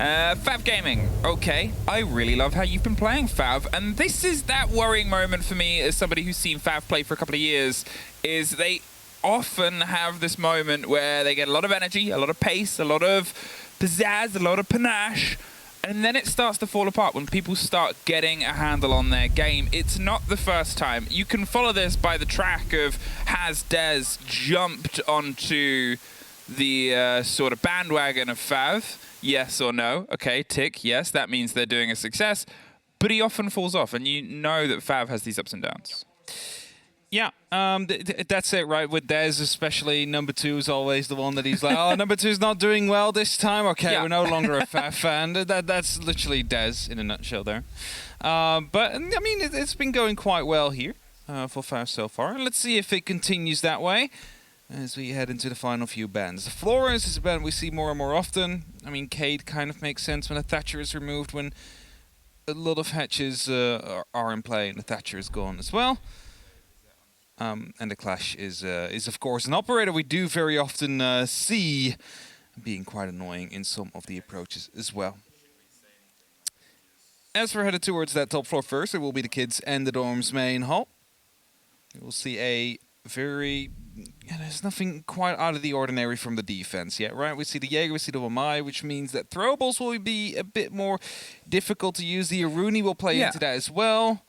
Fav Gaming. Okay, I really love how you've been playing Fav, and this is that worrying moment for me as somebody who's seen Fav play for a couple of years, is they often have this moment where they get a lot of energy, a lot of pace, a lot of pizzazz, a lot of panache, and then it starts to fall apart when people start getting a handle on their game. It's not the first time. You can follow this by the track of has Dez jumped onto the sort of bandwagon of Fav? Yes or no? Okay, tick, yes, that means they're doing a success. But he often falls off, and you know that Fav has these ups and downs. Yeah, that's it, right? With Dez, especially, number 2 is always the one that he's like, oh, number 2's not doing well this time. Okay, yeah. We're no longer a Fav fan. That's literally Dez in a nutshell there. But, I mean, it's been going quite well here for Fav so far. Let's see if it continues that way as we head into the final few bans. The Flores is a band we see more and more often. I mean, Cade kind of makes sense when a Thatcher is removed, when a lot of hatches are in play and the Thatcher is gone as well. And the Clash is of course an operator we do very often see being quite annoying in some of the approaches as well. As we're headed towards that top floor first, it will be the kids and the dorms main hall. You will see a very... there's nothing quite out of the ordinary from the defense yet, right? We see the Jaeger, we see the Wamai, which means that throwables will be a bit more difficult to use. The Aruni will play into that as well.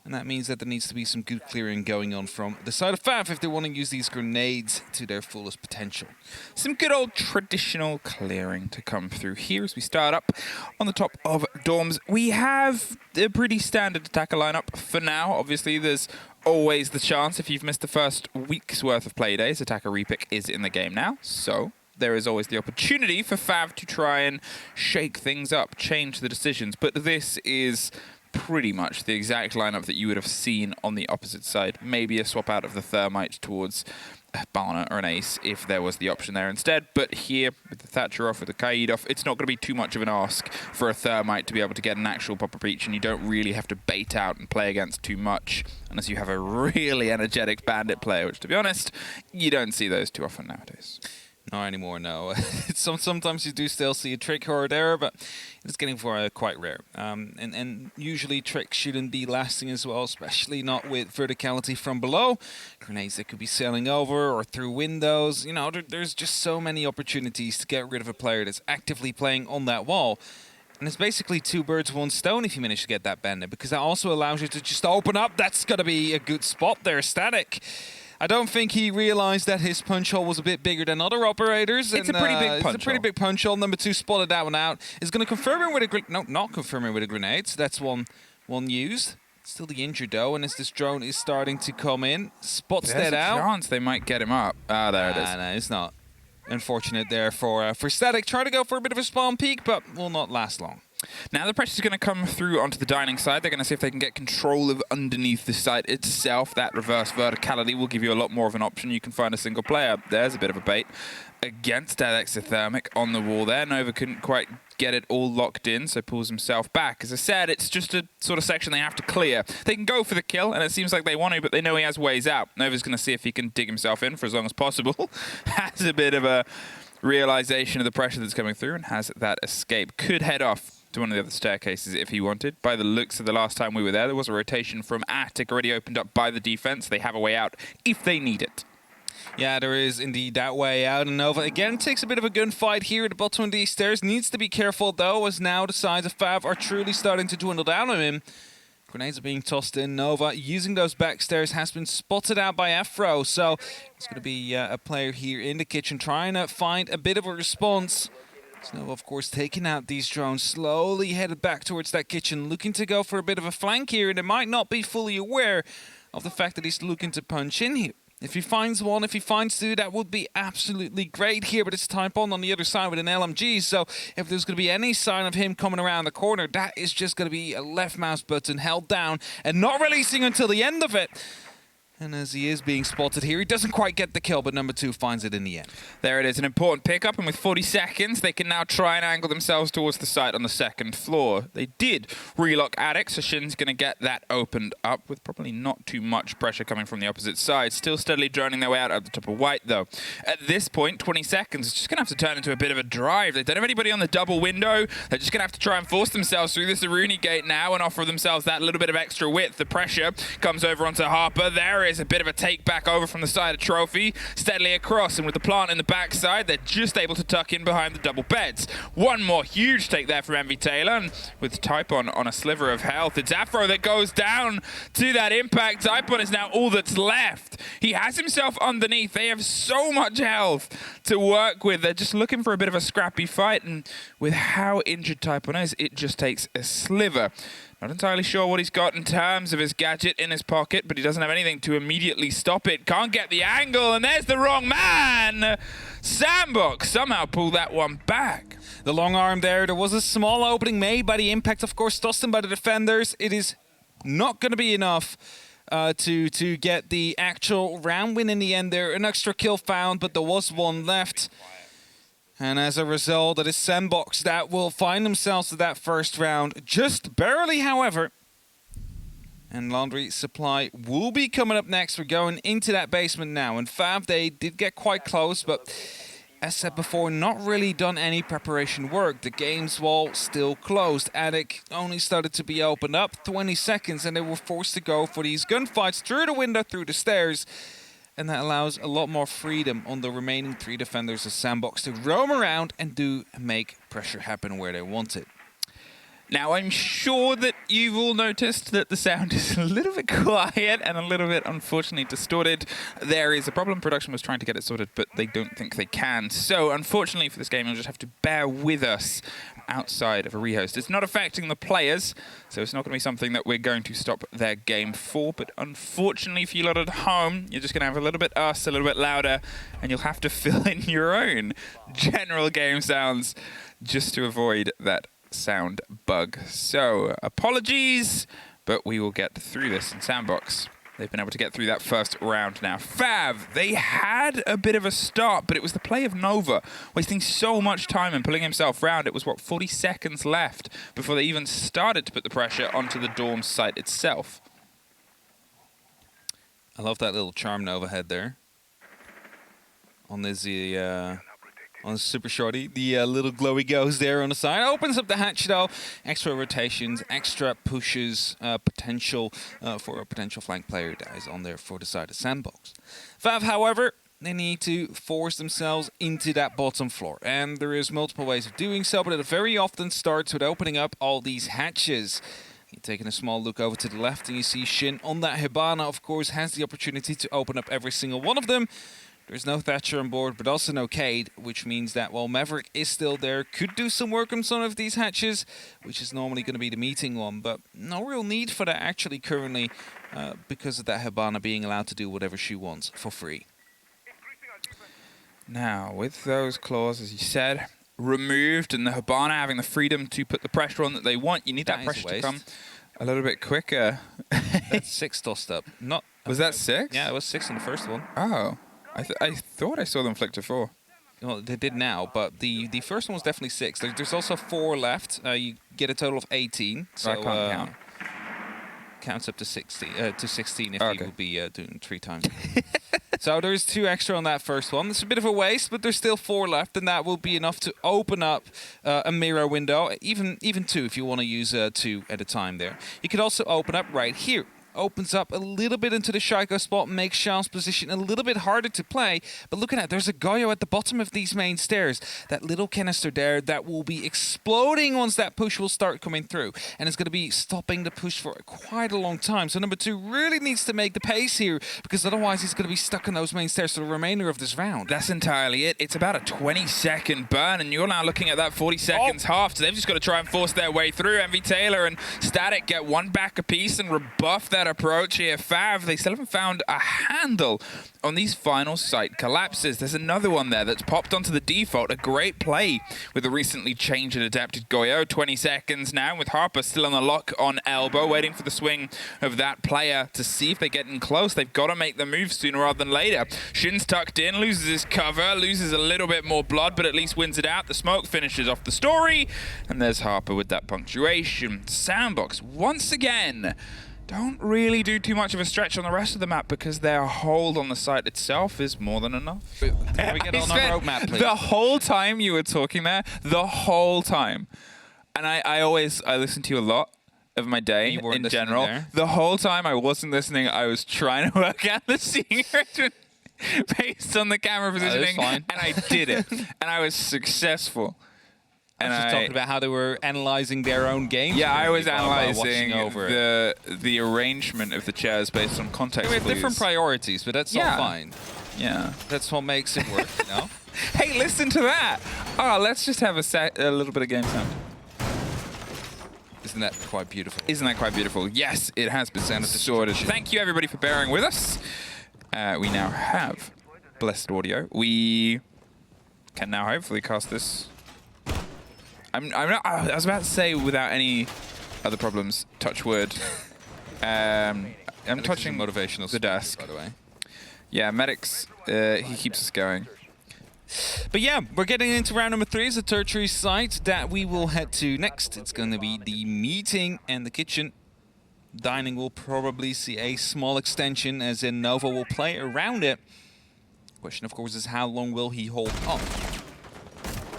And that means that there needs to be some good clearing going on from the side of Fav if they want to use these grenades to their fullest potential. Some good old traditional clearing to come through here as we start up on the top of dorms. We have a pretty standard attacker lineup for now. Obviously, there's always the chance if you've missed the first week's worth of Playdays, attacker repick is in the game now. So there is always the opportunity for Fav to try and shake things up, change the decisions. But this is pretty much the exact lineup that you would have seen on the opposite side. Maybe a swap out of the Thermite towards a Barna or an Ace if there was the option there instead. But here, with the Thatcher off, with the Kaid off, it's not going to be too much of an ask for a Thermite to be able to get an actual proper breach, and you don't really have to bait out and play against too much unless you have a really energetic Bandit player, which, to be honest, you don't see those too often nowadays. Not anymore, no. Sometimes you do still see a trick or there, but it's getting quite rare. And usually tricks shouldn't be lasting as well, especially not with verticality from below. Grenades that could be sailing over or through windows. You know, there's just so many opportunities to get rid of a player that's actively playing on that wall. And it's basically 2 birds, 1 stone if you manage to get that bandit, because that also allows you to just open up. That's going to be a good spot there, Static. I don't think he realized that his punch hole was a bit bigger than other operators. It's a pretty big punch hole. It's a pretty big punch hole. Number 2 spotted that one out. Is going to confirm him with a grenade. No, not confirm him with a grenade. So that's one used. Still the injured though, and as this drone is starting to come in, spots that out. There's a chance they might get him up. Ah, there it is. No, it's not. Unfortunate there for Static. Trying to go for a bit of a spawn peek, but will not last long. Now the pressure is going to come through onto the dining side. They're going to see if they can get control of underneath the site itself. That reverse verticality will give you a lot more of an option. You can find a single player. There's a bit of a bait against that exothermic on the wall there. Nova couldn't quite get it all locked in, so pulls himself back. As I said, it's just a sort of section they have to clear. They can go for the kill, and it seems like they want to, but they know he has ways out. Nova's going to see if he can dig himself in for as long as possible. Has a bit of a realization of the pressure that's coming through and has that escape. Could head off to one of the other staircases if he wanted. By the looks of the last time we were there was a rotation from Attic already opened up by the defense. They have a way out if they need it. Yeah, there is indeed that way out. And Nova again takes a bit of a gunfight here at the bottom of these stairs. Needs to be careful though, as now the sides of Fav are truly starting to dwindle down on him. Grenades are being tossed in. Nova using those back stairs has been spotted out by Afro. So it's going to be a player here in the kitchen trying to find a bit of a response. Nova, of course, taking out these drones, slowly headed back towards that kitchen, looking to go for a bit of a flank here, and they might not be fully aware of the fact that he's looking to punch in here. If he finds one, if he finds 2, that would be absolutely great here, but it's Type on the other side with an LMG, so if there's going to be any sign of him coming around the corner, that is just going to be a left mouse button held down and not releasing until the end of it. And as he is being spotted here, he doesn't quite get the kill, but number 2 finds it in the end. There it is, an important pickup, and with 40 seconds, they can now try and angle themselves towards the site on the second floor. They did relock Attic, so Shin's going to get that opened up with probably not too much pressure coming from the opposite side. Still steadily droning their way out at the top of White, though. At this point, 20 seconds, it's just going to have to turn into a bit of a drive. They don't have anybody on the double window. They're just going to have to try and force themselves through this Aruni gate now and offer themselves that little bit of extra width. The pressure comes over onto Harper. There is a bit of a take back over from the side of Trophy, steadily across, and with the plant in the backside, they're just able to tuck in behind the double beds. One more huge take there from MV Taylor, and with Typon on a sliver of health, it's Afro that goes down to that impact. Typon is now all that's left. He has himself underneath. They have so much health to work with. They're just looking for a bit of a scrappy fight, and with how injured Typon is, it just takes a sliver. Not entirely sure what he's got in terms of his gadget in his pocket, but he doesn't have anything to immediately stop it. Can't get the angle, and there's the wrong man! SANDBOX somehow pulled that one back. The long arm there. There was a small opening made by the impact, of course, tossed in by the defenders. It is not going to be enough to get the actual round win in the end there. An extra kill found, but there was one left. And as a result, it is SANDBOX that will find themselves to that first round. Just barely, however. And Laundry Supply will be coming up next. We're going into that basement now. And FAV, they did get quite close, but as said before, not really done any preparation work. The game's wall still closed. Attic only started to be opened up 20 seconds, and they were forced to go for these gunfights through the window, through the stairs. And that allows a lot more freedom on the remaining 3 defenders of SANDBOX to roam around and do make pressure happen where they want it. Now, I'm sure that you've all noticed that the sound is a little bit quiet and a little bit, unfortunately, distorted. There is a problem. Production was trying to get it sorted, but they don't think they can. So, unfortunately for this game, you'll just have to bear with us outside of a rehost. It's not affecting the players, so it's not going to be something that we're going to stop their game for. But unfortunately for you lot at home, you're just going to have a little bit us, a little bit louder, and you'll have to fill in your own general game sounds just to avoid that sound bug. So apologies, but we will get through this in SANDBOX. They've been able to get through that first round now. FAV, they had a bit of a start, but it was the play of Nova, wasting so much time and pulling himself round. It was, what, 40 seconds left before they even started to put the pressure onto the dorm site itself. I love that little charm Nova head there. On the Super Shorty, the little glowy goes there on the side. Opens up the hatch though. Extra rotations, extra pushes, potential for a potential flank player that is on there for the side of SANDBOX. FAV, however, they need to force themselves into that bottom floor. And there is multiple ways of doing so, but it very often starts with opening up all these hatches. You're taking a small look over to the left and you see Shin on that Hibana, of course, has the opportunity to open up every single one of them. There's no Thatcher on board, but also no Cade, which means that while Maverick is still there, could do some work on some of these hatches, which is normally going to be the meeting one, but no real need for that actually currently because of that Hibana being allowed to do whatever she wants for free. Now, with those claws, as you said, removed and the Hibana having the freedom to put the pressure on that they want, you need that pressure to come a little bit quicker. That's 6 tossed up. Not. Was that 6? Yeah, it was 6 in the first one. Oh. I thought I saw them flick to 4. Well, they did now, but the first one was definitely 6. There's also 4 left. You get a total of 18. So I can't count. Counts up to 16 if you will be doing 3 times. So there's 2 extra on that first one. It's a bit of a waste, but there's still 4 left, and that will be enough to open up a mirror window, even 2 if you want to use 2 at a time there. You could also open up right here. Opens up a little bit into the Shaiko spot, makes Sean's position a little bit harder to play. But look at that, there's a Goyo at the bottom of these main stairs. That little canister there that will be exploding once that push will start coming through. And it's going to be stopping the push for quite a long time. So number 2 really needs to make the pace here, because otherwise he's going to be stuck on those main stairs for the remainder of this round. That's entirely it. It's about a 20-second burn, and you're now looking at that 40 seconds half. So they've just got to try and force their way through. MV Taylor and Static get 1 back apiece and rebuff their third approach here. FAV, they still haven't found a handle on these final site collapses. There's another one there that's popped onto the default. A great play with the recently changed and adapted Goyo. 20 seconds now with Harper still on the lock on elbow, waiting for the swing of that player to see if they're getting close. They've got to make the move sooner rather than later. Shin's tucked in, loses his cover, loses a little bit more blood, but at least wins it out. The smoke finishes off the story, and there's Harper with that punctuation. SANDBOX, once again, don't really do too much of a stretch on the rest of the map because their hold on the site itself is more than enough. Can we get on our roadmap, please? The whole time you were talking there, the whole time, and I listen to you a lot of my day in general. There. The whole time I wasn't listening, I was trying to work out the secret based on the camera positioning, and I did it, and I was successful. And I was just talking about how they were analyzing their own games. Yeah, I was analyzing the arrangement of the chairs based on context. We have different priorities, but that's all fine. Yeah, that's what makes it work, you know. Hey, listen to that! Oh, let's just have a little bit of game sound. Isn't that quite beautiful? Isn't that quite beautiful? Yes, it has been sounded distorted. Thank you, everybody, for bearing with us. We now have blessed audio. We can now hopefully cast this. I was about to say without any other problems. Touch wood. I'm touching motivational the desk. By the way. Yeah, medics. He keeps us going. But yeah, we're getting into round number 3. It's a tertiary site that we will head to next. It's going to be the meeting and the kitchen. Dining will probably see a small extension, as in Nova will play around it. Question, of course, is how long will he hold on?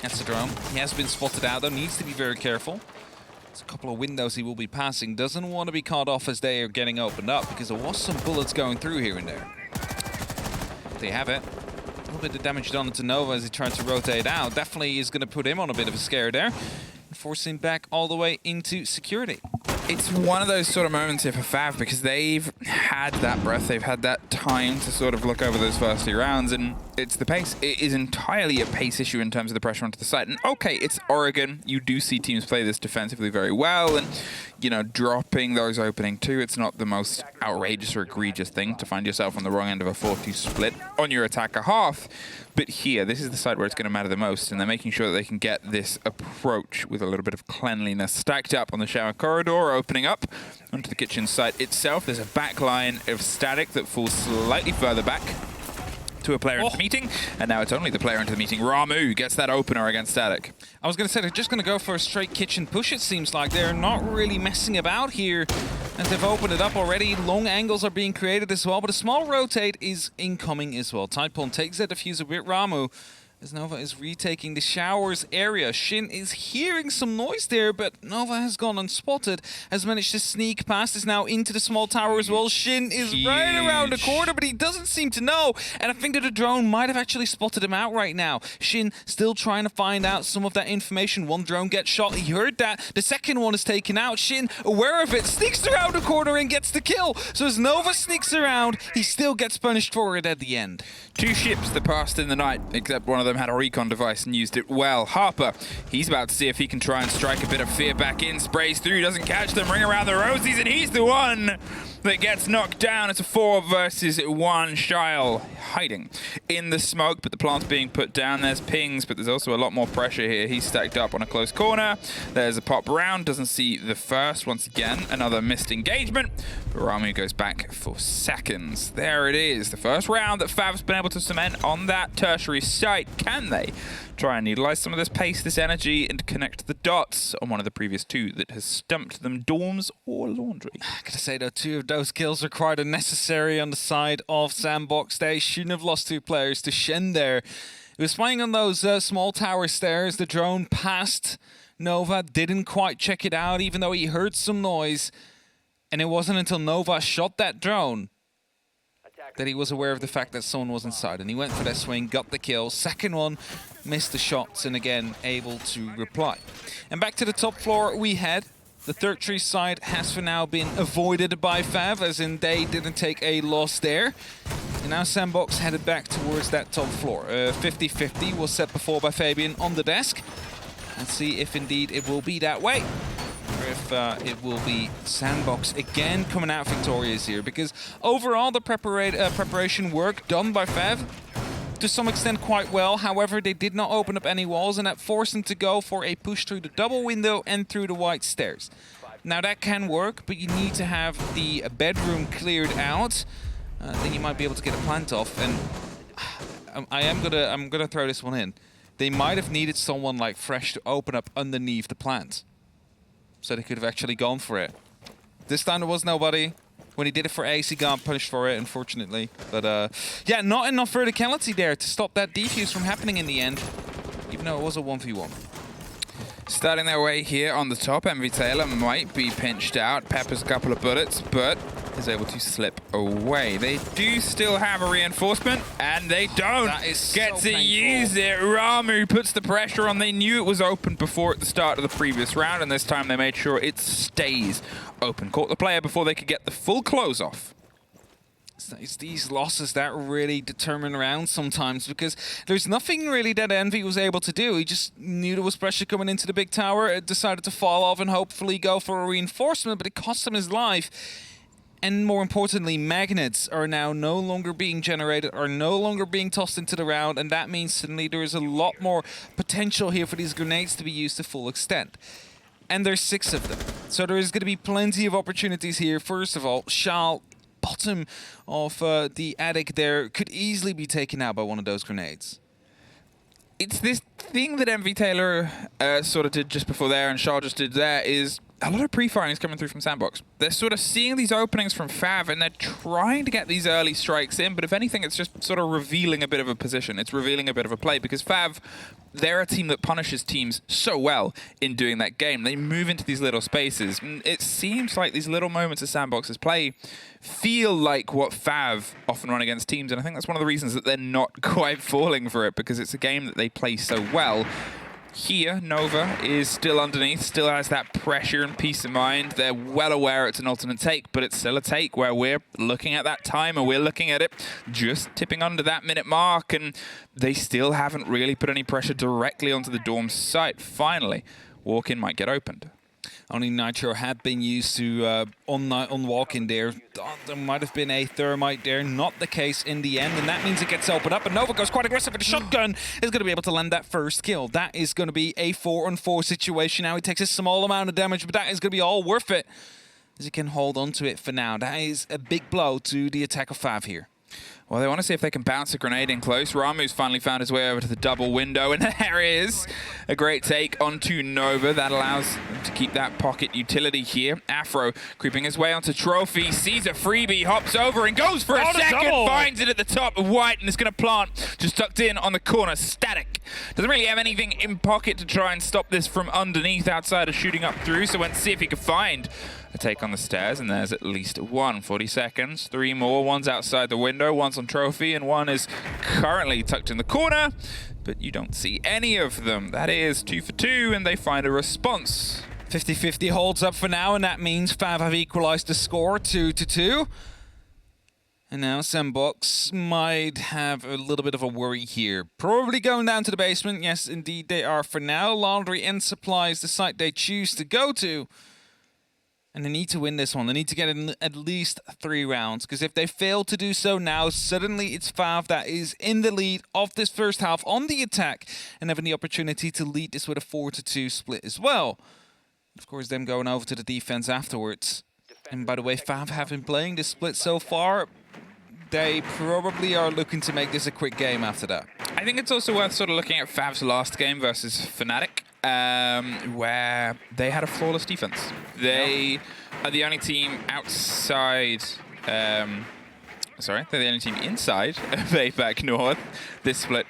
That's the drone. He has been spotted out, though. Needs to be very careful. There's a couple of windows he will be passing. Doesn't want to be caught off as they are getting opened up, because there was some bullets going through here and there. There you have it. A little bit of damage done to Nova as he tried to rotate out. Definitely is going to put him on a bit of a scare there. And force him back all the way into security. It's one of those sort of moments here for FAV, because they've had that breath, they've had that time to sort of look over those first 2 rounds, and it's the pace. It is entirely a pace issue in terms of the pressure onto the site. And okay, it's Oregon. You do see teams play this defensively very well, and, you know, dropping those opening 2, it's not the most outrageous or egregious thing to find yourself on the wrong end of a 4-2 split on your attacker half. But here, this is the side where it's going to matter the most, and they're making sure that they can get this approach with a little bit of cleanliness stacked up on the shower corridor, opening up onto the kitchen site itself. There's a back line of static that falls slightly further back to a player into the meeting, and now it's only the player into the meeting. Ramu gets that opener against static. I was going to say, they're just going to go for a straight kitchen push, it seems like. They're not really messing about here, as they've opened it up already. Long angles are being created as well, but a small rotate is incoming as well. Tidepon takes that diffuser with Ramu, as Nova is retaking the showers area. Shin is hearing some noise there, but Nova has gone unspotted, has managed to sneak past, is now into the small tower as well. Shin is right around the corner, but he doesn't seem to know, and I think that the drone might have actually spotted him out right now. Shin still trying to find out some of that information. One drone gets shot, he heard that. The second one is taken out. Shin, aware of it, sneaks around the corner and gets the kill. So as Nova sneaks around, he still gets punished for it at the end. 2 ships that passed in the night, except one of them had a recon device and used it well. Harper, he's about to see if he can try and strike a bit of fear back in. Sprays through, doesn't catch them, ring around the rosies, and he's the one that gets knocked down. It's a 4 versus 1. Shile hiding in the smoke, but the plant's being put down. There's pings, but there's also a lot more pressure here. He's stacked up on a close corner. There's a pop round, doesn't see the first. Once again, another missed engagement. But Ramu goes back for seconds. There it is, the first round that FAV's been able to cement on that tertiary site. Can they try and utilize some of this pace, this energy, and connect the dots on one of the previous 2 that has stumped them, dorms or laundry? I gotta say, though, 2 of those kills are quite unnecessary on the side of SANDBOX. They shouldn't have lost 2 players to Shen there. He was playing on those small tower stairs. The drone passed Nova, didn't quite check it out, even though he heard some noise. And it wasn't until Nova shot that drone that he was aware of the fact that someone was inside, and he went for that swing, got the kill. Second one, missed the shots, and again, able to reply. And back to the top floor we head. The tertiary side has for now been avoided by FAV, as in they didn't take a loss there. And now SANDBOX headed back towards that top floor. 50-50 was set before by Fabian on the desk. Let's see if indeed it will be that way. if it will be SANDBOX again coming out victorious here, because overall the preparation work done by FAV to some extent quite well. However, they did not open up any walls, and that forced them to go for a push through the double window and through the white stairs. Now that can work, but you need to have the bedroom cleared out. Then you might be able to get a plant off. And I'm gonna throw this one in. They might have needed someone like Fresh to open up underneath the plant, so they could have actually gone for it. This time there was nobody. When he did it for Ace, he got punished for it, unfortunately. But yeah, not enough verticality there to stop that defuse from happening in the end, even though it was a 1v1. Starting their way here on the top, MV Taylor might be pinched out. Peppers a couple of bullets, but is able to slip away. They do still have a reinforcement, and they don't get to use it. Ramu puts the pressure on. They knew it was open before at the start of the previous round, and this time they made sure it stays open. Caught the player before they could get the full close off. It's these losses that really determine rounds sometimes, because there's nothing really that Envy was able to do. He just knew there was pressure coming into the big tower. It decided to fall off and hopefully go for a reinforcement, but it cost him his life. And more importantly, magnets are now no longer being generated, are no longer being tossed into the round, and that means suddenly there is a lot more potential here for these grenades to be used to full extent. And there's 6 of them. So there is going to be plenty of opportunities here. First of all, Shal, bottom of the attic there, could easily be taken out by one of those grenades. It's this thing that MV Taylor sort of did just before there and Shal just did there, is a lot of pre-firing is coming through from SANDBOX. They're sort of seeing these openings from FAV and they're trying to get these early strikes in, but if anything, it's just sort of revealing a bit of a position. It's revealing a bit of a play, because FAV, they're a team that punishes teams so well in doing that game. They move into these little spaces. And it seems like these little moments of SANDBOX's play feel like what FAV often run against teams, and I think that's one of the reasons that they're not quite falling for it, because it's a game that they play so well. Here, Nova is still underneath, still has that pressure and peace of mind. They're well aware it's an ultimate take, but it's still a take where we're looking at that time and we're looking at it just tipping under that minute mark, and they still haven't really put any pressure directly onto the dorm site. Finally, walk-in might get opened. Only Nitro had been used to on walk-in there. There might have been a thermite there. Not the case in the end, and that means it gets opened up, and Nova goes quite aggressive with the shotgun. Is going to be able to land that first kill. That is going to be a 4-on-4 situation. Now he takes a small amount of damage, but that is going to be all worth it, as he can hold on to it for now. That is a big blow to the attack of FAV here. Well, they want to see if they can bounce a grenade in close. Ramu's finally found his way over to the double window, and there is a great take onto Nova. That allows them to keep that pocket utility here. Afro creeping his way onto Trophy, sees a freebie, hops over and goes for a second, finds it at the top of White, and is going to plant just tucked in on the corner. Static. Doesn't really have anything in pocket to try and stop this from underneath outside of shooting up through, so went to see if he could find a take on the stairs, and there's at least one. 40 seconds, 3 more. One's outside the window, one's on Trophy, and one is currently tucked in the corner, but you don't see any of them. That is 2 for 2, and they find a response. 50-50 holds up for now, and that means FAV have equalized the score 2-2. And now SANDBOX might have a little bit of a worry here. Probably going down to the basement. Yes, indeed they are for now. Laundry and Supply is the site they choose to go to. And they need to win this one. They need to get in at least 3 rounds, because if they fail to do so now, suddenly it's FAV that is in the lead of this first half on the attack, and having the opportunity to lead this with a 4-2 split as well. Of course, them going over to the defense afterwards. And by the way, FAV have been playing this split so far. They probably are looking to make this a quick game after that. I think it's also worth sort of looking at FAV's last game versus Fnatic. Where they had a flawless defense. They are the only team outside, they're the only team inside of APAC North this split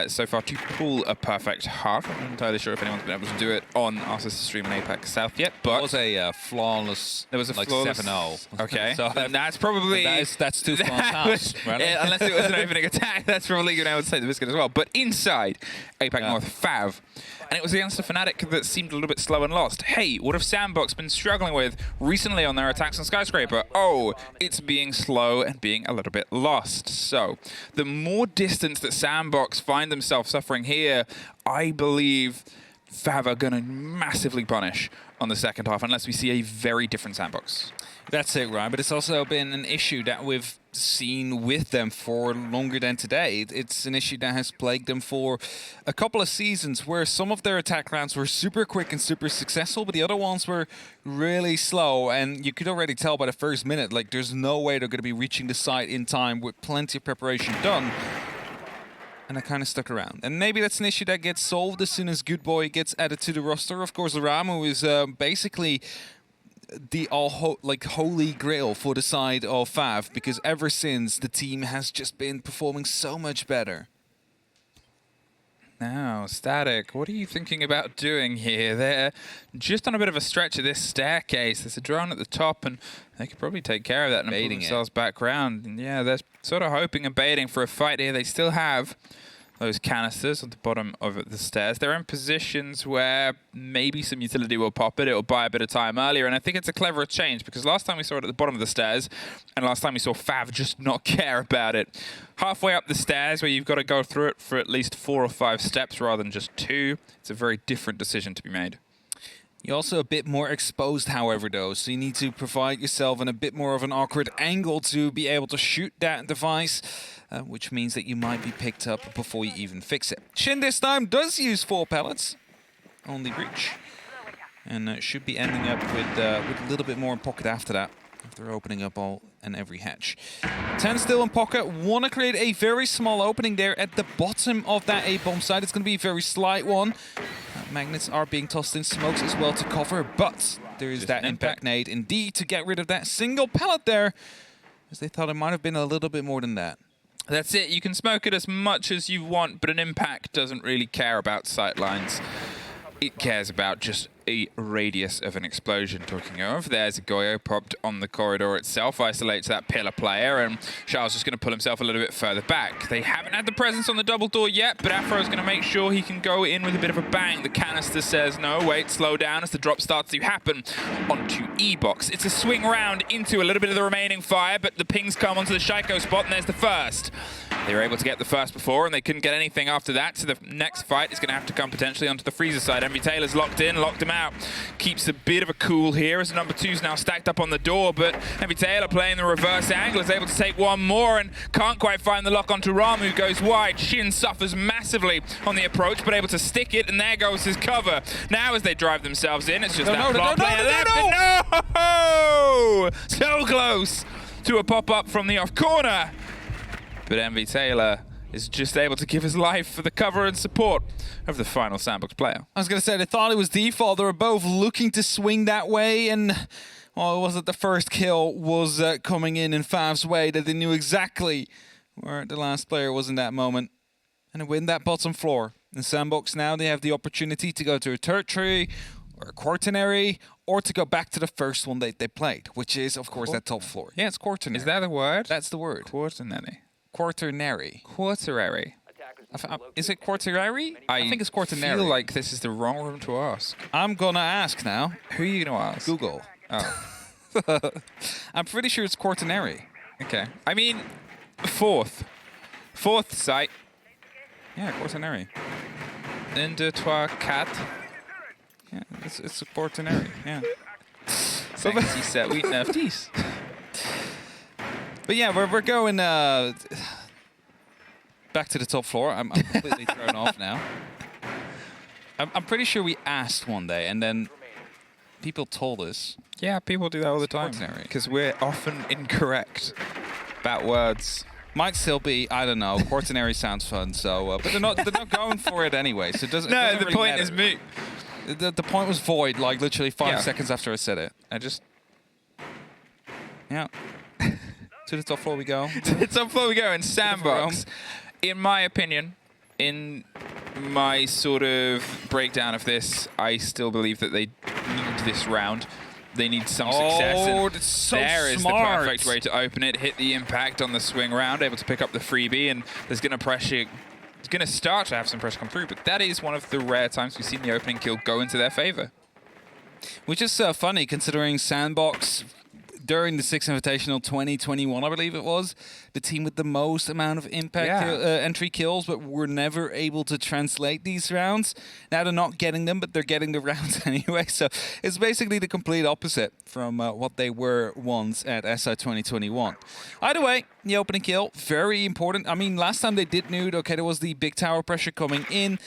so far to pull a perfect half. I'm not entirely sure if anyone's been able to do it on our sister stream in APAC South yet, but... It was a flawless, there was a like flawless 7-0. Okay, so that's probably... That's 2 flawless halves, right? Unless it was an opening attack, that's probably going to able to take the biscuit as well. But inside APAC North, FAV, and it was against a Fnatic that seemed a little bit slow and lost. Hey, what have SANDBOX been struggling with recently on their attacks on Skyscraper? Oh, it's being slow and being a little bit lost. So, the more distance that SANDBOX find themselves suffering here, I believe FAV are going to massively punish on the second half unless we see a very different SANDBOX. That's it, right? But it's also been an issue that we've seen with them for longer than today. It's an issue that has plagued them for a couple of seasons where some of their attack rounds were super quick and super successful, but the other ones were really slow. And you could already tell by the first minute, like, there's no way they're going to be reaching the site in time with plenty of preparation done. And I kind of stuck around. And maybe that's an issue that gets solved as soon as Good Boy gets added to the roster. Of course, Ramu is basically the holy grail for the side of FAV, because ever since the team has just been performing so much better. Now, Static, what are you thinking about doing here? They're just on a bit of a stretch of this staircase. There's a drone at the top, and they could probably take care of that and pull themselves back round. And yeah, they're sort of hoping and baiting for a fight here. They still have those canisters at the bottom of the stairs. They're in positions where maybe some utility will pop it. It'll buy a bit of time earlier, and I think it's a clever change because last time we saw it at the bottom of the stairs, and last time we saw FAV just not care about it. Halfway up the stairs, where you've got to go through it for at least 4 or 5 steps rather than just 2, it's a very different decision to be made. You're also a bit more exposed, however, though, so you need to provide yourself in a bit more of an awkward angle to be able to shoot that device, which means that you might be picked up before you even fix it. Shin this time does use 4 pellets on the breach, and should be ending up with a little bit more in pocket after that, after opening up all and every hatch. 10 still in pocket, want to create a very small opening there at the bottom of that A-bomb site. It's going to be a very slight one. Magnets are being tossed in, smokes as well to cover, but there is that impact nade indeed to get rid of that single pellet there, as they thought it might have been a little bit more than that. That's it. You can smoke it as much as you want, but an impact doesn't really care about sight lines. It cares about just a radius of an explosion. Talking of, there's a Goyo popped on the corridor itself, isolates that pillar player, and Charles is going to pull himself a little bit further back. They haven't had the presence on the double door yet, but Afro's going to make sure he can go in with a bit of a bang. The canister says, no, wait, slow down as the drop starts to happen onto E-Box. It's a swing round into a little bit of the remaining fire, but the pings come onto the Shaiko spot, and there's the first. They were able to get the first before, and they couldn't get anything after that, so the next fight is going to have to come potentially onto the freezer side. MV Taylor's locked in, locked him out. Keeps a bit of a cool here as number 2's now stacked up on the door, but MV Taylor playing the reverse angle is able to take one more and can't quite find the lock onto Ramu, goes wide. Shin suffers massively on the approach, but able to stick it, and there goes his cover. Now as they drive themselves in, it's just that plot player left. No! So close to a pop-up from the off corner. But MV Taylor is just able to give his life for the cover and support of the final SANDBOX player. I was going to say, they thought it was default. They were both looking to swing that way, and well, it was that the first kill was coming in FAV's way, that they knew exactly where the last player was in that moment. And they win that bottom floor. In SANDBOX now, they have the opportunity to go to a tertiary or a quaternary, or to go back to the first one they played, which is, of course, that top floor. Yeah, it's quaternary. Is that a word? That's the word. Quaternary. Quaternary. Quaternary. Is it quaternary? I think it's quaternary. I feel like this is the wrong room to ask. I'm gonna ask now. Who are you gonna ask? Google. Oh. I'm pretty sure it's quaternary. Okay. I mean, fourth site. Yeah, quaternary. Un, deux, trois, quatre. Yeah, it's a quaternary. Yeah. Thanks, he said we nerfed these. But yeah, we're going back to the top floor. I'm completely thrown off now. I'm pretty sure we asked one day, and then people told us. Yeah, people do that all the time. Because we're often incorrect about words. Might still be, I don't know. Quaternary sounds fun, so but they're not going for it anyway. So it doesn't. No, it doesn't the really point matter. is moot. The point was void, like literally 5 seconds after I said it. Yeah. To the top floor we go. To the top floor we go in SANDBOX. In my opinion, in my sort of breakdown of this, I still believe that they need this round. They need some success. Oh, that's so there is the smart. perfect way to open it. Hit the impact on the swing round, able to pick up the freebie, and there's going to pressure. It's going to start to have some pressure come through, but that is one of the rare times we've seen the opening kill go into their favor. Which is funny, considering SANDBOX during the Six Invitational 2021, I believe it was, the team with the most amount of impact entry kills, but were never able to translate these rounds. Now they're not getting them, but they're getting the rounds anyway. So it's basically the complete opposite from what they were once at SI 2021. Either way, the opening kill, very important. I mean, last time they did nude, okay, there was the big tower pressure coming in.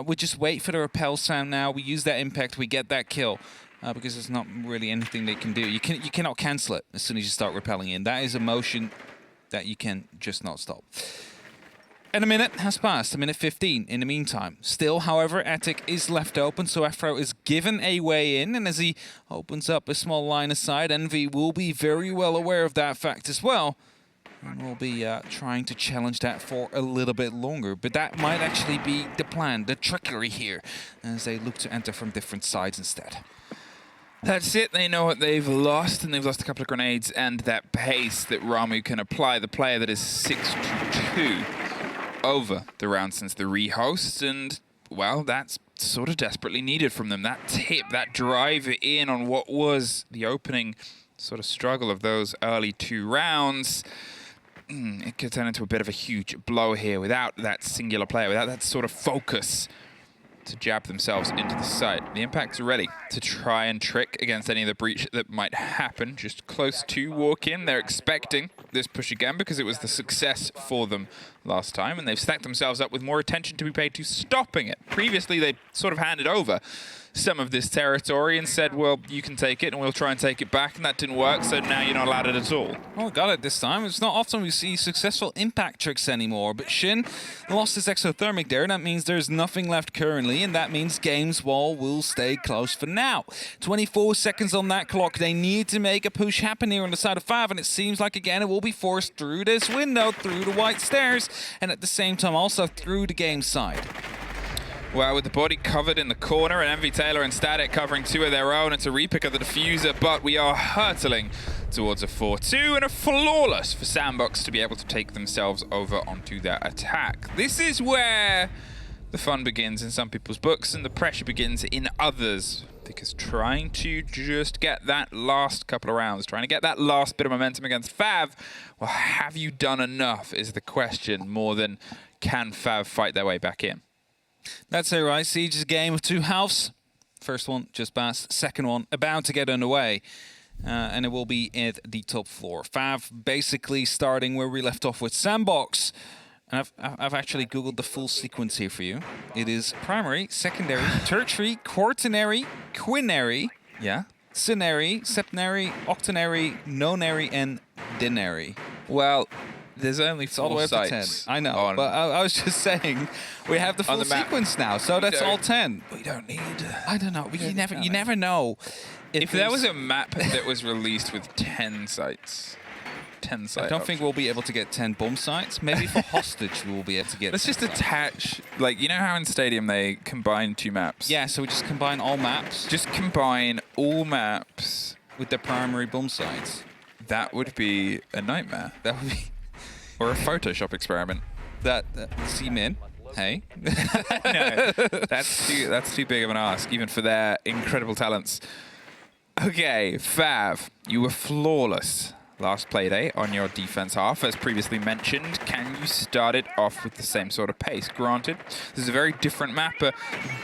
We just wait for the repel sound now. We use that impact, we get that kill. Because there's not really anything they can do. You cannot cancel it as soon as you start repelling in. That is a motion that you can just not stop. And a minute has passed, a minute 15 in the meantime. Still, however, Attic is left open, so Afro is given a way in, and as he opens up a small line aside, Envy will be very well aware of that fact as well. And we'll be trying to challenge that for a little bit longer. But that might actually be the plan, the trickery here, as they look to enter from different sides instead. That's it. They know what they've lost, and they've lost a couple of grenades and that pace that Ramu can apply. The player that is 6-2 over the round since the rehost, and, well, that's sort of desperately needed from them. That tip, that drive in on what was the opening sort of struggle of those early 2 rounds. It could turn into a bit of a huge blow here without that singular player, without that sort of focus to jab themselves into the site. The Impacts are ready to try and trick against any of the breach that might happen. Just close to walk in. They're expecting this push again because it was the success for them last time, and they've stacked themselves up with more attention to be paid to stopping it. Previously, they sort of handed over some of this territory and said, well, you can take it and we'll try and take it back, and that didn't work, so now you're not allowed it at all. Oh, got it this time. It's not often we see successful impact tricks anymore, but Shin lost his exothermic there, and that means there's nothing left currently, and that means Games Wall will stay close for now. 24 seconds on that clock. They need to make a push happen here on the side of FAV, and it seems like, again, it will be forced through this window, through the white stairs, and at the same time also through the game side. Well, with the body covered in the corner and Envy Taylor and Static covering 2 of their own, it's a repick of the diffuser, but we are hurtling towards a 4-2 and a flawless for SANDBOX to be able to take themselves over onto their attack. This is where the fun begins in some people's books and the pressure begins in others, because trying to just get that last couple of rounds, trying to get that last bit of momentum against FAV, well, have you done enough is the question, more than can FAV fight their way back in. That's it, right? Siege's game of 2 halves. First one just passed. Second one about to get underway. And it will be at the top floor. FAV basically starting where we left off with SANDBOX. And I've actually Googled the full sequence here for you. It is primary, secondary, tertiary, quaternary, quinary, synary, septenary, octenary, nonary, and denary. Well, there's only 4 all the way up to 10. I know, but I was just saying we have the full sequence now, so that's all 10. We don't need. I don't know. You never know. If there was a map that was released with 10 sites, 10 sites. I don't think we'll be able to get 10 bomb sites. Maybe for hostage we will be able to get. Let's just attach, like, you know how in Stadium they combine 2 maps. Yeah, so we just combine all maps. Just combine all maps with the primary bomb sites. That would be a nightmare. That would be. Or a Photoshop experiment. C-min. Hey. No, that's too big of an ask, even for their incredible talents. Okay, FAV, you were flawless last Playday on your defense half, as previously mentioned. Can you start it off with the same sort of pace? Granted, this is a very different map, a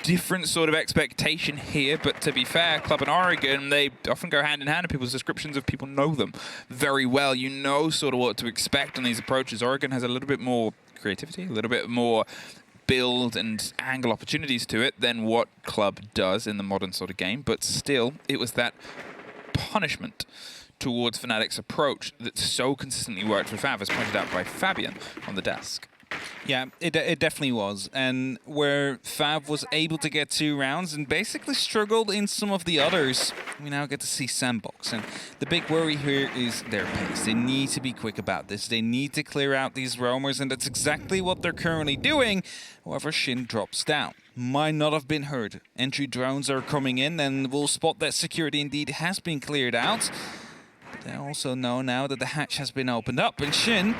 different sort of expectation here, but to be fair, Club and Oregon, they often go hand in hand in people's descriptions of people know them very well. You know sort of what to expect on these approaches. Oregon has a little bit more creativity, a little bit more build and angle opportunities to it than what Club does in the modern sort of game, but still, it was that punishment towards Fnatic's approach that so consistently worked for FAV, as pointed out by Fabian on the desk. Yeah, it definitely was. And where FAV was able to get 2 rounds and basically struggled in some of the others, we now get to see SANDBOX. And the big worry here is their pace. They need to be quick about this. They need to clear out these roamers, and that's exactly what they're currently doing. However, Shin drops down. Might not have been heard. Entry drones are coming in, and we'll spot that security indeed has been cleared out. They also know now that the hatch has been opened up, and Shin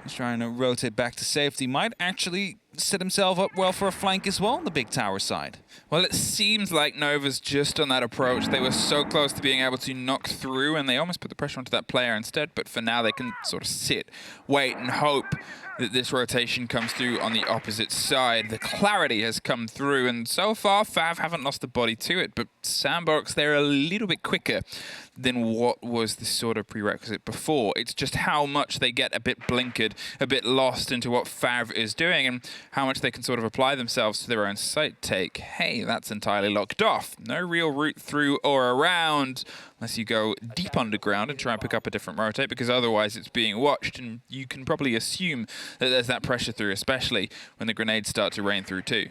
is trying to rotate back to safety. Might actually set himself up well for a flank as well on the big tower side. Well, it seems like Nova's just on that approach. They were so close to being able to knock through, and they almost put the pressure onto that player instead. But for now, they can sort of sit, wait, and hope that this rotation comes through on the opposite side. The clarity has come through, and so far, FAV haven't lost a body to it. But SANDBOX, they're a little bit quicker than what was the sort of prerequisite before. It's just how much they get a bit blinkered, a bit lost into what FAV is doing, and how much they can sort of apply themselves to their own site take. Hey, that's entirely locked off. No real route through or around, unless you go deep underground and try and pick up a different rotate, because otherwise it's being watched, and you can probably assume that there's that pressure through, especially when the grenades start to rain through too.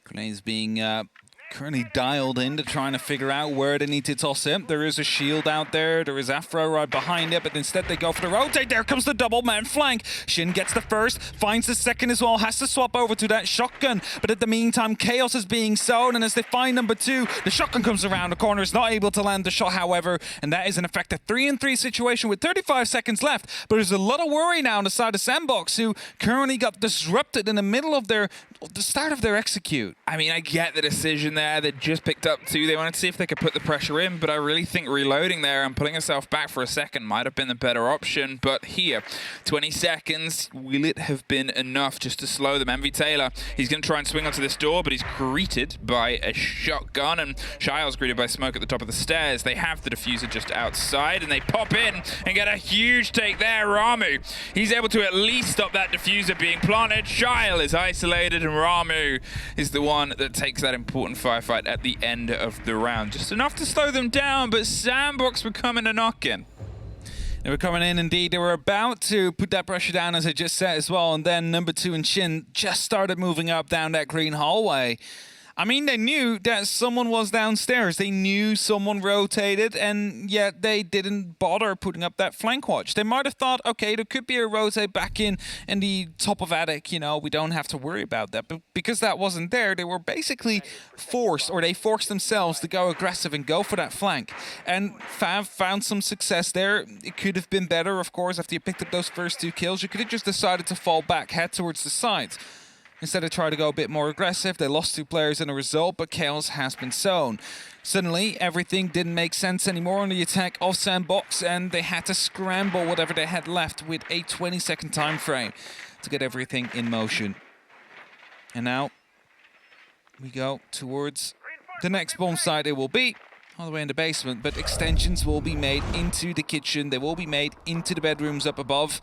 Grenades being currently dialed in to trying to figure out where they need to toss it. There is a shield out there. There is Afro right behind it, but instead they go for the rotate. There comes the double man flank. Shin gets the first, finds the second as well, has to swap over to that shotgun. But at the meantime, chaos is being sown, and as they find number 2, the shotgun comes around the corner, is not able to land the shot, however, and that is an effective 3-3 situation with 35 seconds left. But there's a lot of worry now on the side of SANDBOX, who currently got disrupted in the middle of the start of their execute. I mean, I get the decision there. They just picked up 2. They wanted to see if they could put the pressure in, but I really think reloading there and pulling yourself back for a second might have been the better option. But here, 20 seconds, will it have been enough just to slow them? MV Taylor, he's going to try and swing onto this door, but he's greeted by a shotgun, and Shile's greeted by smoke at the top of the stairs. They have the diffuser just outside, and they pop in and get a huge take there. Ramu, he's able to at least stop that diffuser being planted. Shile is isolated, and Ramu is the one that takes that important firefight at the end of the round. Just enough to slow them down, but SANDBOX were coming to knock in. They were coming in, indeed. They were about to put that pressure down, as I just said as well, and then number 2 and Shin just started moving up down that green hallway. I mean, they knew that someone was downstairs. They knew someone rotated, and yet they didn't bother putting up that flank watch. They might have thought, okay, there could be a rotate back in the top of attic, you know, we don't have to worry about that. But because that wasn't there, they were basically forced, or they forced themselves to go aggressive and go for that flank. And FAV found some success there. It could have been better, of course, after you picked up those first 2 kills. You could have just decided to fall back, head towards the sides. Instead of trying to go a bit more aggressive, they lost 2 players in a result, but chaos has been sown. Suddenly, everything didn't make sense anymore on the attack of SANDBOX, and they had to scramble whatever they had left with a 20-second time frame to get everything in motion. And now, we go towards the next bomb site. It will be all the way in the basement, but extensions will be made into the kitchen. They will be made into the bedrooms up above.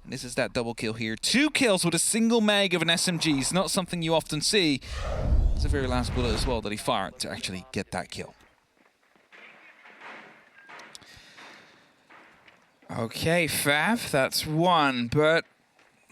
And this is that double kill here. 2 kills with a single mag of an SMG. It's not something you often see. It's the very last bullet as well that he fired to actually get that kill. Okay, FAV, that's 1, but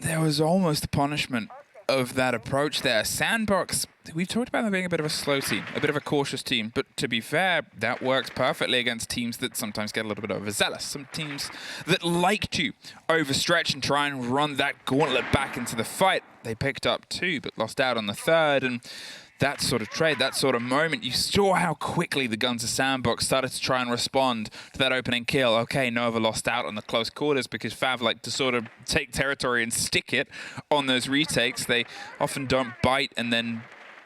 there was almost a punishment of that approach there. SANDBOX, we've talked about them being a bit of a slow team, a bit of a cautious team, but to be fair, that works perfectly against teams that sometimes get a little bit overzealous. Some teams that like to overstretch and try and run that gauntlet back into the fight. They picked up 2, but lost out on the 3rd, and that sort of trade, that sort of moment, you saw how quickly the guns of SANDBOX started to try and respond to that opening kill. Okay, Nova lost out on the close quarters because FAV like to sort of take territory and stick it on those retakes. They often don't bite and then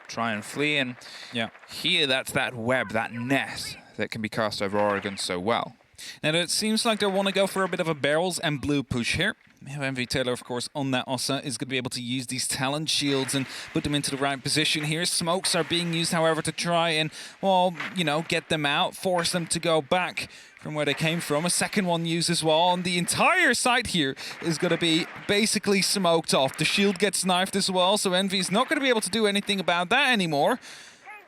try and flee, and yeah, here that's that web, that net that can be cast over Oregon so well. Now it seems like they want to go for a bit of a barrels and blue push here. We have MV Taylor, of course, on that Ossa, is going to be able to use these talent shields and put them into the right position here. Smokes are being used, however, to try and, well, you know, get them out, force them to go back from where they came from. A second one used as well, and the entire site here is going to be basically smoked off. The shield gets knifed as well, so Envy is not going to be able to do anything about that anymore.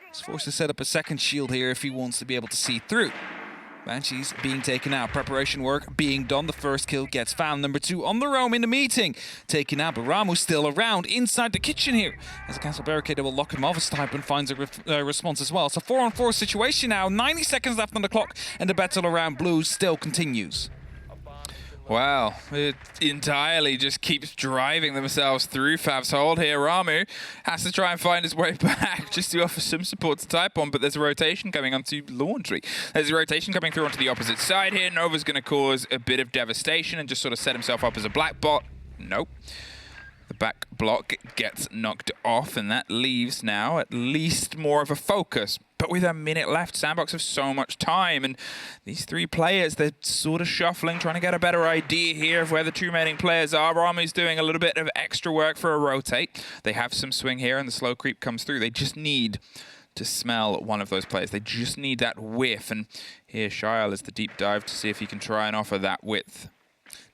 He's forced to set up a second shield here if he wants to be able to see through. Banshees being taken out. Preparation work being done. The first kill gets found. Number 2 on the roam in the meeting. Taken out, but Ramu's still around inside the kitchen here. As a cancel barricade will lock him off as Typon finds a response as well. So 4-on-4 situation now. 90 seconds left on the clock, and the battle around Blue still continues. Wow, it entirely just keeps driving themselves through FAV's hold here. Ramu has to try and find his way back just to offer some support to Typon, but there's a rotation coming onto Laundry. There's a rotation coming through onto the opposite side here. Nova's going to cause a bit of devastation and just sort of set himself up as a black bot. Nope. The back block gets knocked off, and that leaves now at least more of a focus. But with a minute left, SANDBOX have so much time, and these three players, they're sort of shuffling, trying to get a better idea here of where the two remaining players are. Ramu's doing a little bit of extra work for a rotate. They have some swing here, and the slow creep comes through. They just need to smell one of those players. They just need that whiff, and here Shyle is the deep dive to see if he can try and offer that width.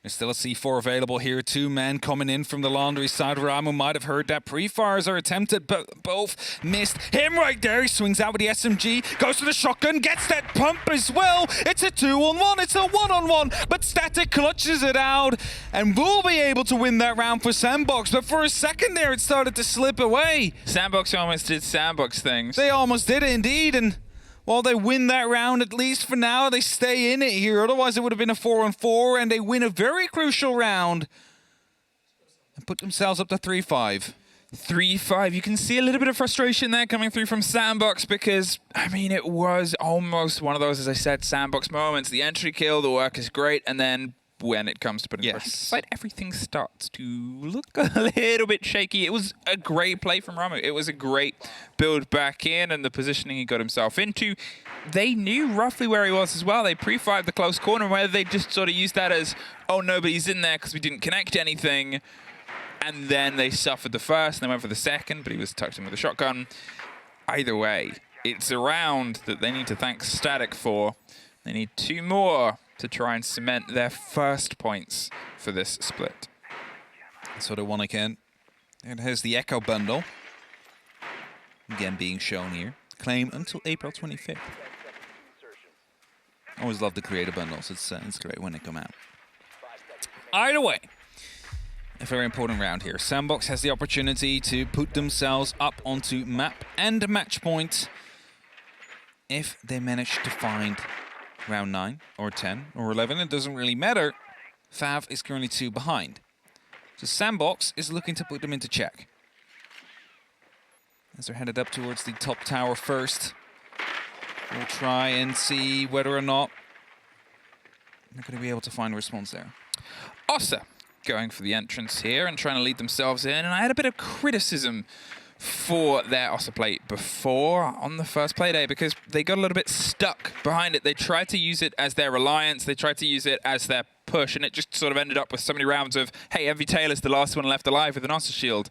There's still a C4 available here. Two men coming in from the laundry side. Ramu might have heard that. Pre-fires are attempted, but both missed. Him right there. He swings out with the SMG, goes for the shotgun, gets that pump as well. It's a 2-on-1. It's a 1-on-1, but Static clutches it out and will be able to win that round for SANDBOX. But for a second there, it started to slip away. SANDBOX almost did SANDBOX things. They almost did it indeed, and while they win that round, at least for now, they stay in it here. Otherwise, it would have been a 4-on-4, and they win a very crucial round and put themselves up to 3-5. 3-5. You can see a little bit of frustration there coming through from SANDBOX because, I mean, it was almost one of those, as I said, SANDBOX moments. The entry kill, the work is great, and then when it comes to putting pressure aside, everything starts to look a little bit shaky. It was a great play from Ramu. It was a great build back in, and the positioning he got himself into. They knew roughly where he was as well. They pre-fired the close corner, whether they just sort of used that as, oh, nobody's in there because we didn't connect anything. And then they suffered the first, and they went for the second, but he was tucked in with a shotgun. Either way, it's a round that they need to thank Static for. They need 2 more to try and cement their first points for this split. That's what they want again. It has the Echo bundle. Again being shown here. Claim until April 25th. Always love the creator bundles. It's great when they come out. Either way, a very important round here. SANDBOX has the opportunity to put themselves up onto map and match point if they manage to find round 9 or 10 or 11. It doesn't really matter. FAV is currently 2 behind. So SANDBOX is looking to put them into check. As they're headed up towards the top tower first, we'll try and see whether or not they're going to be able to find a response there. Ossa going for the entrance here and trying to lead themselves in. And I had a bit of criticism for their Ossa plate before on the first Playday because they got a little bit stuck behind it. They tried to use it as their reliance. They tried to use it as their push, and it just sort of ended up with so many rounds of, hey, Every Taylor's the last one left alive with an Ossa shield.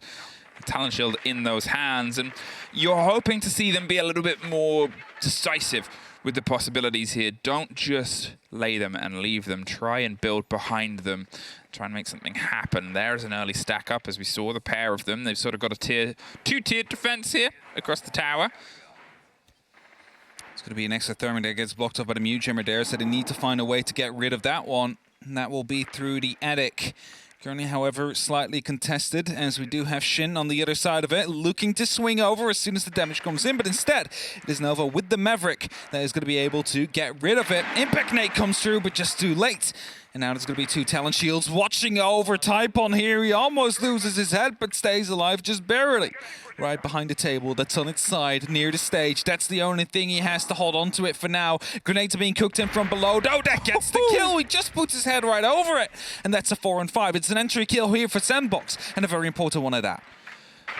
Talent shield in those hands, and you're hoping to see them be a little bit more decisive with the possibilities here. Don't just lay them and leave them. Try and build behind them. Try and make something happen. There's an early stack up, as we saw, the pair of them. They've sort of got a two-tiered defense here across the tower. It's going to be an extra thermic that gets blocked up by the Mew Jammer there, so they need to find a way to get rid of that one. And that will be through the attic. Currently, however, slightly contested, as we do have Shin on the other side of it, looking to swing over as soon as the damage comes in, but instead, it is Nova with the Maverick that is going to be able to get rid of it. Impact Nade comes through, but just too late. And now there's going to be 2 Talent Shields watching over Typon here. He almost loses his head, but stays alive just barely. Right behind the table, that's on its side, near the stage. That's the only thing he has to hold on to it for now. Grenades are being cooked in from below. No, that gets the kill. He just puts his head right over it. And that's a 4-on-5. It's an entry kill here for SANDBOX, and a very important one at that.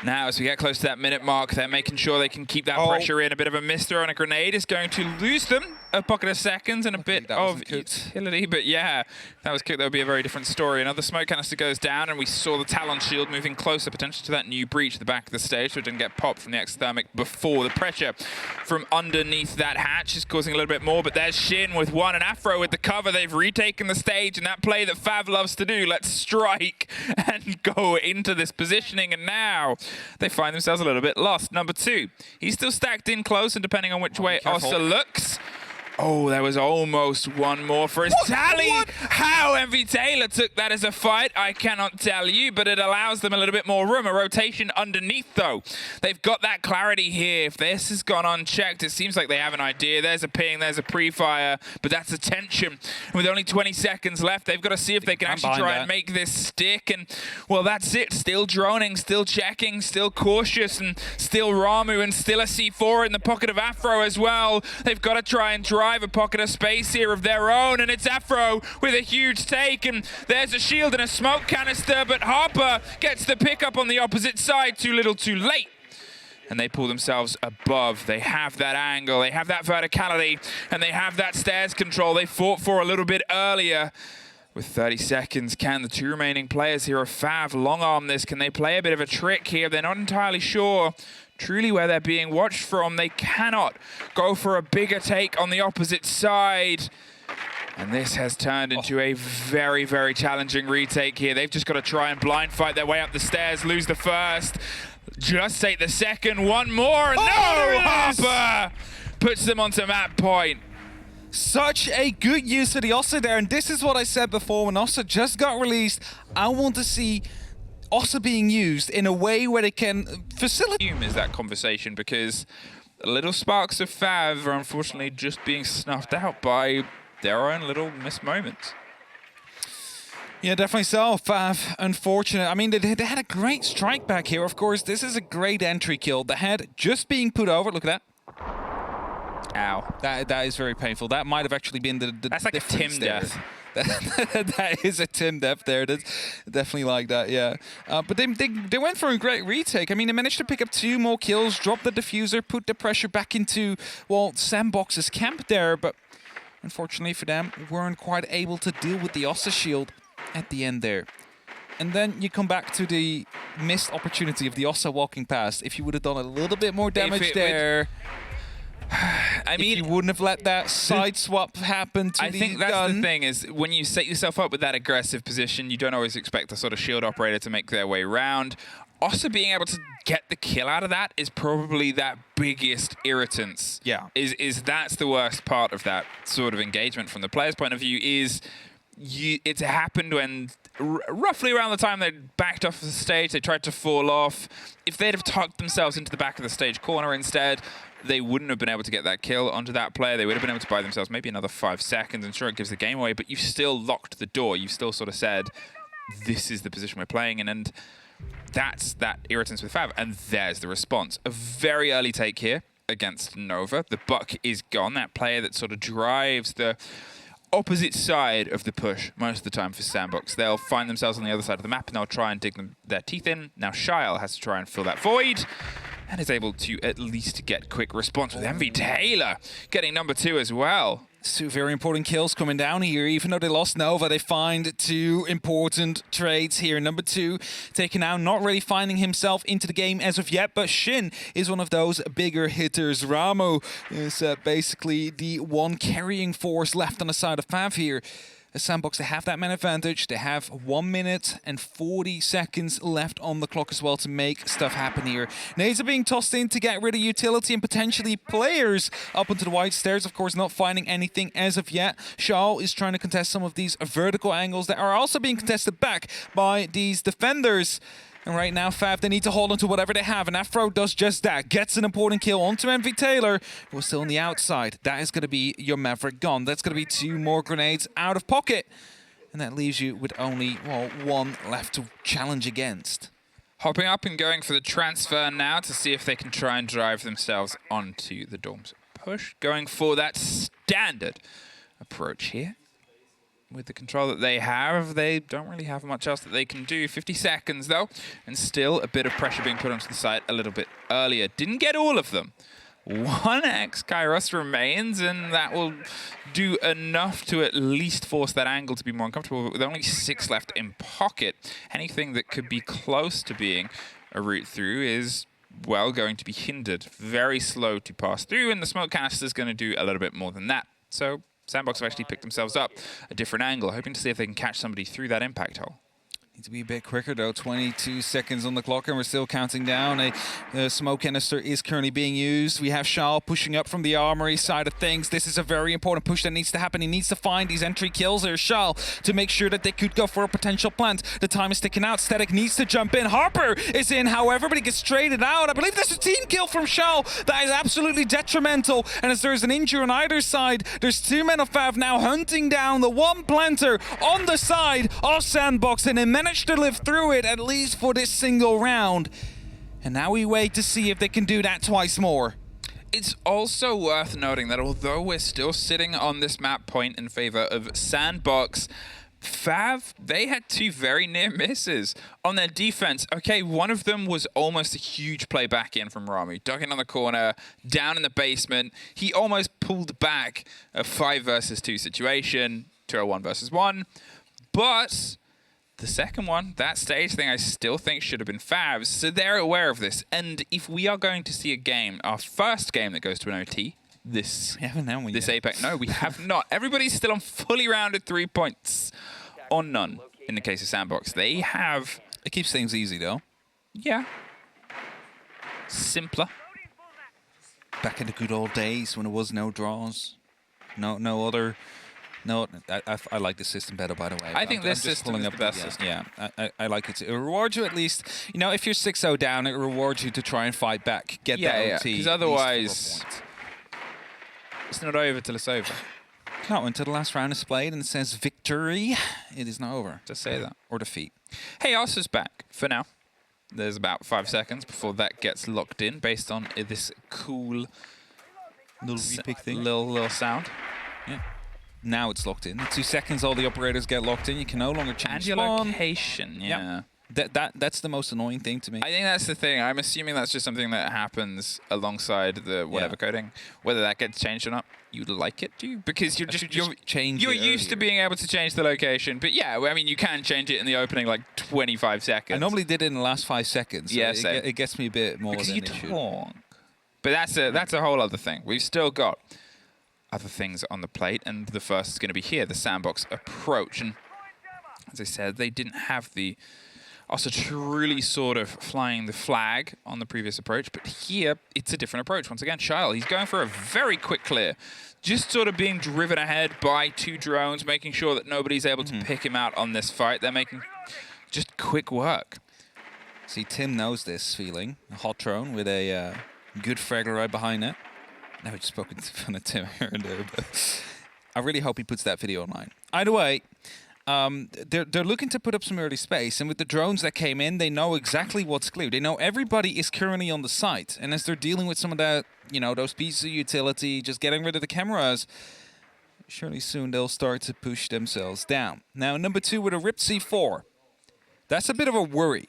Now, as we get close to that minute mark, they're making sure they can keep that pressure in. A bit of a miss-throw on a grenade is going to lose them a pocket of seconds and a bit of utility. But yeah, that was cooked. That would be a very different story. Another smoke canister goes down, and we saw the Talon shield moving closer, potentially to that new breach at the back of the stage, so it didn't get popped from the exothermic before. The pressure from underneath that hatch is causing a little bit more, but there's Shin with one, and Afro with the cover. They've retaken the stage, and that play that Fav loves to do. Let's strike and go into this positioning, and now they find themselves a little bit lost. Number 2, he's still stacked in close, and depending on which way Ossa looks, oh, there was almost one more for his tally. How MV Taylor took that as a fight, I cannot tell you, but it allows them a little bit more room. A rotation underneath, though. They've got that clarity here. If this has gone unchecked, it seems like they have an idea. There's a ping, there's a pre-fire, but that's attention. And with only 20 seconds left, they've got to see if they can actually try and make this stick. And, well, that's it. Still droning, still checking, still cautious, and still Ramu, and still a C4 in the pocket of Afro as well. They've got to try and drive drive a pocket of space here of their own, and it's Afro with a huge take, and there's a shield and a smoke canister, but Harper gets the pickup on the opposite side, too little too late. And they pull themselves above. They have that angle, they have that verticality, and they have that stairs control they fought for a little bit earlier. With 30 seconds, can the two remaining players here of FAV long arm this? Can they play a bit of a trick here? They're not entirely sure truly where they're being watched from. They cannot go for a bigger take on the opposite side. And this has turned into a very, very challenging retake here. They've just got to try and blind fight their way up the stairs, lose the first, just take the second, one more, and no! Harper puts them onto map point. Such a good use of the Ossa there, and this is what I said before when Ossa just got released. I want to see Ossa being used in a way where they can facilitate. Is that conversation, because little sparks of FAV are unfortunately just being snuffed out by their own little missed moments. Yeah, definitely so. FAV, unfortunate. I mean, they had a great strike back here. Of course, this is a great entry kill. The head just being put over. Look at that. Ow. That is very painful. That might have actually been the That's like a Tim death. That is a Tim death there. That's definitely like that, yeah. But they went for a great retake. I mean, they managed to pick up 2 more kills, drop the diffuser, put the pressure back into, well, SANDBOX's camp there, but unfortunately for them, weren't quite able to deal with the Ossa shield at the end there. And then you come back to the missed opportunity of the Ossa walking past. If you would have done a little bit more damage there... I mean, if you wouldn't have let that side swap happen to I think that's the thing, is when you set yourself up with that aggressive position, you don't always expect the sort of shield operator to make their way around. Also being able to get the kill out of that is probably that biggest irritance. Yeah. Is that's the worst part of that sort of engagement from the player's point of view, is it's happened when roughly around the time they backed off the stage, they tried to fall off. If they'd have tucked themselves into the back of the stage corner instead, they wouldn't have been able to get that kill onto that player. They would have been able to buy themselves maybe another 5 seconds, and sure, it gives the game away, but you've still locked the door. You've still sort of said, this is the position we're playing in, and that's that irritance with FAV, and there's the response. A very early take here against Nova. The buck is gone, that player that sort of drives the opposite side of the push most of the time for SANDBOX. They'll find themselves on the other side of the map, and they'll try and dig their teeth in. Now Shyle has to try and fill that void, and is able to at least get quick response with MV Taylor getting number 2 as well. 2 very important kills coming down here. Even though they lost Nova, they find 2 important trades here. Number 2 taken out, not really finding himself into the game as of yet, but Shin is one of those bigger hitters. Ramo is basically the one carrying force left on the side of FAV here. As SANDBOX, they have that man advantage. They have 1 minute and 40 seconds left on the clock as well to make stuff happen here. Nades are being tossed in to get rid of utility and potentially players up onto the white stairs. Of course, not finding anything as of yet. Shao is trying to contest some of these vertical angles that are also being contested back by these defenders. And right now, FAV, they need to hold on to whatever they have, and Afro does just that. Gets an important kill onto MV Taylor, who's still on the outside. That is going to be your Maverick gone. That's going to be 2 more grenades out of pocket. And that leaves you with only, well, 1 left to challenge against. Hopping up and going for the transfer now to see if they can try and drive themselves onto the Dorms push. Going for that standard approach here. With the control that they have, they don't really have much else that they can do. 50 seconds, though, and still a bit of pressure being put onto the site a little bit earlier. Didn't get all of them. 1 X-Kairos remains, and that will do enough to at least force that angle to be more uncomfortable. But with only 6 left in pocket, anything that could be close to being a route through is, well, going to be hindered. Very slow to pass through, and the smoke canister is going to do a little bit more than that. So SANDBOX have actually picked themselves up a different angle, hoping to see if they can catch somebody through that impact hole. Need to be a bit quicker, though. 22 seconds on the clock, and we're still counting down. A smoke canister is currently being used. We have Shao pushing up from the armory side of things. This is a very important push that needs to happen. He needs to find these entry kills there, Shao, to make sure that they could go for a potential plant. The time is ticking out. Static needs to jump in. Harper is in, however, but he gets traded out. I believe that's a team kill from Shao. That is absolutely detrimental. And as there's an injury on either side, there's 2 men of FAV now hunting down the 1 planter on the side of SANDBOX, and they managed to live through it, at least for this single round. And now we wait to see if they can do that twice more. It's also worth noting that although we're still sitting on this map point in favor of SANDBOX, FAV, they had 2 very near misses on their defense. Okay, one of them was almost a huge play back in from Ramu. Dug in on the corner, down in the basement. He almost pulled back a 5 versus 2 situation to a 1 versus 1. But the second one, that stage thing, I still think should have been FAV's. So they're aware of this. And if we are going to see a game, our first game that goes to an OT, this APAC. No, we have not. Everybody's still on fully rounded 3 points or none in the case of SANDBOX. They have... It keeps things easy, though. Yeah. Simpler. Back in the good old days when there was no draws. No other... No, I like the system better, by the way. I think this system is the best system. Yeah, I like it. It rewards you at least, you know, if you're 6-0 down, it rewards you to try and fight back, get that OT. Because otherwise, it's not over till it's over. No, until the last round is played and it says victory, it is not over. Just say that. Or defeat. Hey, Arsa's back for now. There's about 5 seconds before that gets locked in based on this cool little repick thing. Little sound. Yeah. Now it's locked in. 2 seconds, all the operators get locked in. You can no longer change and your spawn. location. Yeah. That's the most annoying thing to me. I think that's the thing. I'm assuming that's just something that happens alongside the whatever coding. Whether that gets changed or not, you'd like it to, because you're used to being able to change the location. But yeah, I mean, you can change it in the opening like 25 seconds. I normally did it in the last 5 seconds. So yeah, it gets me a bit more because than you it should. talk. But that's a whole other thing. We've still got other things on the plate, and the first is going to be here, the SANDBOX approach. And as I said, they didn't have the also truly sort of flying the flag on the previous approach, but here it's a different approach. Once again, Shyle, he's going for a very quick clear, just sort of being driven ahead by 2 drones, making sure that nobody's able to pick him out on this fight. They're making just quick work. See, Tim knows this feeling. A hot drone with a good fraggler right behind it. Now we've spoken to Tim here and there, but I really hope he puts that video online. Either way, they're looking to put up some early space, and with the drones that came in, they know exactly what's clear. They know everybody is currently on the site, and as they're dealing with some of that, you know, those pieces of utility, just getting rid of the cameras, surely soon they'll start to push themselves down. Now, number 2 with a ripped C4. That's a bit of a worry,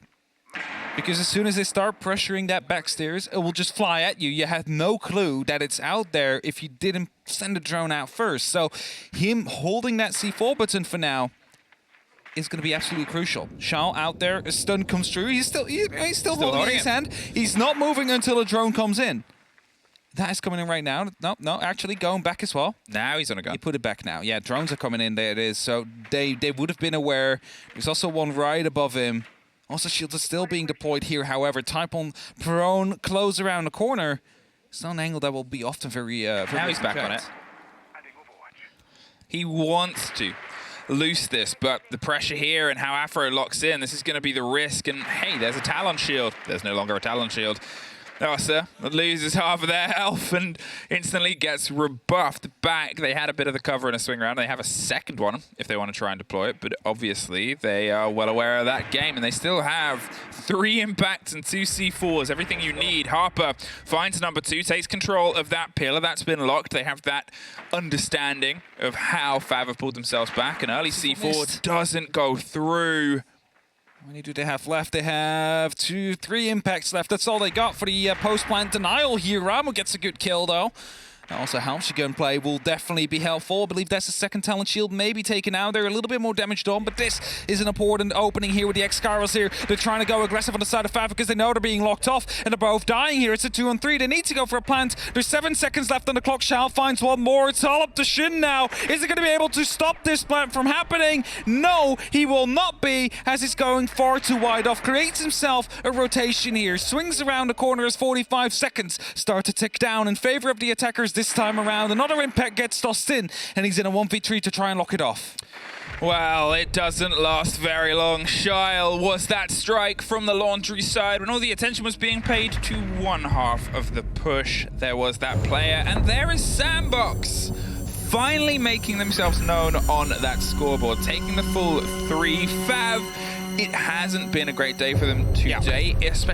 because as soon as they start pressuring that backstairs, it will just fly at you. You have no clue that it's out there if you didn't send a drone out first. So him holding that C4 button for now is going to be absolutely crucial. Shao out there, a stun comes through. He's still holding his hand. He's not moving until a drone comes in. That is coming in right now. No, actually going back as well. Now he's on a gun. He put it back now. Yeah, drones are coming in. There it is. So they would have been aware. There's also one right above him. Also, shields are still being deployed here. However, type on prone, close around the corner. It's not an angle that will be often very now he's back on it. He wants to loose this, but the pressure here and how Afro locks in, this is going to be the risk. And hey, there's a Talon shield. There's no longer a Talon shield. Arsa loses half of their health and instantly gets rebuffed back. They had a bit of the cover in a swing round. They have a second one if they want to try and deploy it, but obviously they are well aware of that game, and they still have 3 impacts and 2 C4s, everything you need. Harper finds number 2, takes control of that pillar. That's been locked. They have that understanding of how FAV have pulled themselves back. An early C4 doesn't go through. How many do they have left? They have 3 impacts left. That's all they got for the post-plant denial here. Ramo gets a good kill, though. Also, helps gunplay will definitely be helpful. I believe that's the second talent shield maybe taken out. They're a little bit more damaged on, but this is an important opening here with the X-Scarals here. They're trying to go aggressive on the side of FAV because they know they're being locked off, and they're both dying here. It's a 2-on-3. They need to go for a plant. There's 7 seconds left on the clock. Shao finds one more. It's all up to Shin now. Is he going to be able to stop this plant from happening? No, he will not be, as he's going far too wide off. Creates himself a rotation here. Swings around the corner as 45 seconds start to tick down in favor of the attackers this time around. Another impact gets tossed in, and he's in a 1v3 to try and lock it off. Well, it doesn't last very long. Shyle was that strike from the laundry side when all the attention was being paid to one half of the push. There was that player, and there is SANDBOX finally making themselves known on that scoreboard, taking the full 3. FAV, it hasn't been a great day for them today, especially